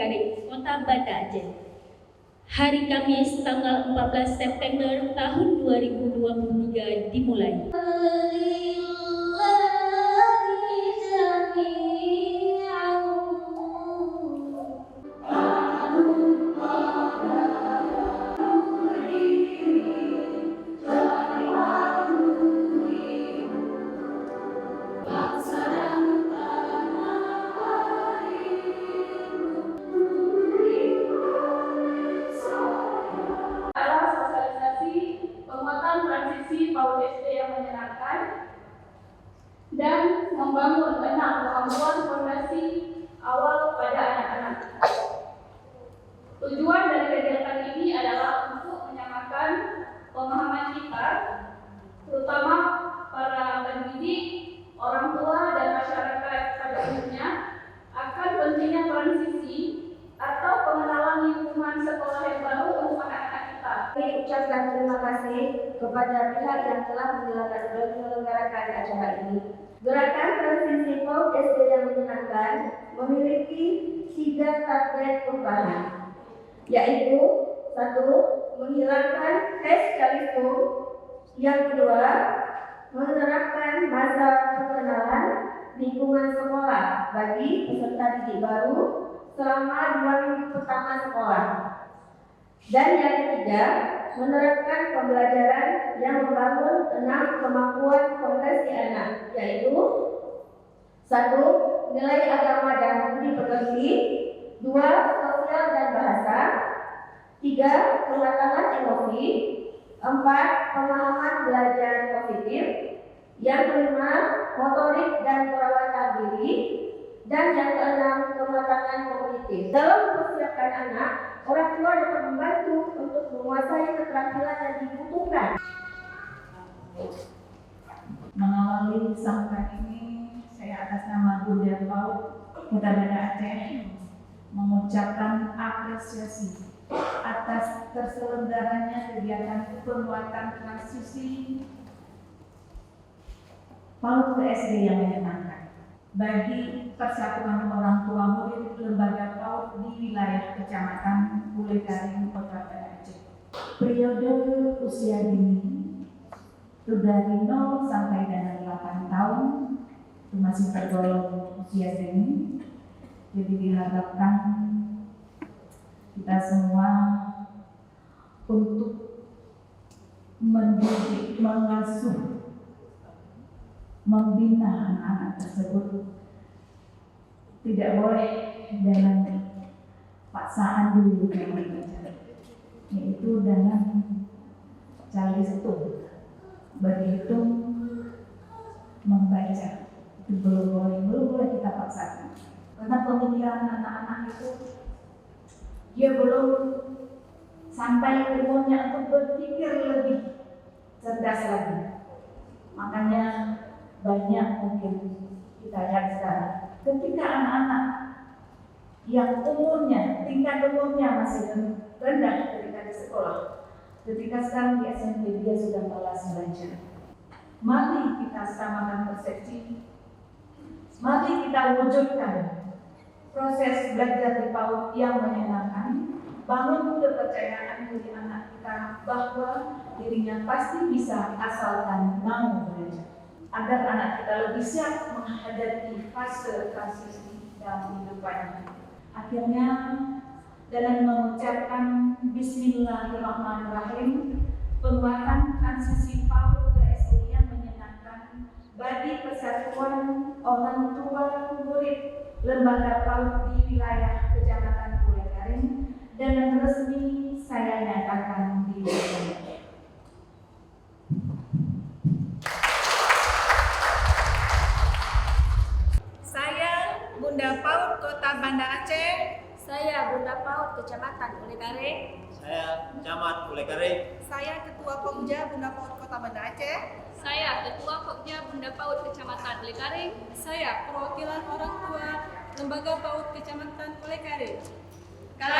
Bulekare, Kota Banda Aceh. Hari Kamis tanggal 14 September tahun 2023 dimulai. Transisi PAUD SD yang menyenangkan dan membangun 6 kemampuan fondasi awal pada anak-anak. Tujuan dari kegiatan ini adalah untuk menyamakan pemahaman kita, terutama para pendidik, orang tua, dan masyarakat pada umumnya akan pentingnya transisi atau pengenalan lingkungan sekolah yang baru untuk anak-anak kita. Kami ucapkan terima kasih kepada pihak yang telah menyelenggarakan acara ini. Gerakan transisi PAUD SD yang menyenangkan memiliki 3 target perubahan, yaitu 1. Menghilangkan tes Calistung. Yang kedua, menerapkan masa perkenalan lingkungan sekolah bagi peserta didik baru selama 2 minggu pertama sekolah. Dan yang ketiga, menerapkan pembelajaran yang membangun 6 kemampuan fondasi anak, yaitu 1. Nilai agama dan budi pekerti, 2. Sosial dan bahasa, 3. Kematangan emosi, 4. Pemahaman belajar positif, yang kelima, motorik dan perawatan diri, dan yang keenam, kematangan kognitif. Dalam mempersiapkan anak, orang tua dapat membantu untuk menguasai keterampilan yang dibutuhkan. Mengawali sambutan ini, saya atas nama Bunda PAUD Kota Banda Aceh mengucapkan apresiasi atas terselenggaranya kegiatan penguatan transisi PAUD ke SD yang menyenangkan bagi persatuan orang tua murid lembaga PAUD di wilayah Kecamatan Bulekare, Kota Banda Aceh. Periode usia dini itu dari 0 sampai dengan 8 tahun itu masih tergolong usia dini. Jadi diharapkan kita semua untuk mendidik, mengasuh, membina anak-anak tersebut tidak boleh dengan paksaan dulu, yaitu dengan Calistung, berhitung, membaca. Itu belum boleh kita paksakan. Karena pemikiran anak-anak itu dia belum sampai umurnya untuk berpikir lebih cerdas lagi. Makanya banyak mungkin kita lihat sekarang ketika anak-anak yang tingkat umurnya masih rendah ketika di sekolah, ketika sekarang di SMP dia sudah malas belajar. Mari kita samakan persepsi, mari kita wujudkan proses belajar di PAUD yang menyenangkan, bangun kepercayaan diri anak kita bahwa dirinya pasti bisa asalkan mau belajar, agar anak kita lebih siap menghadapi fase transisi dalam kehidupannya. Akhirnya, dengan mengucapkan Bismillahirrahmanirrahim, penguatan transisi PAUD ke SD yang menyenangkan bagi persatuan orang tua murid lembaga PAUD di wilayah Kecamatan Bulekare dengan resmi saya nyatakan dimulai. Saya Bunda PAUD Kota Banda Aceh. Saya Bunda PAUD Kecamatan Bulekare. Saya Camat Bulekare. Saya Ketua Pokja Bunda PAUD Kota Banda Aceh. Saya Ketua Pokja Bunda PAUD Kecamatan Bulekare. Saya perwakilan orang tua Lembaga PAUD Kecamatan Bulekare. Kami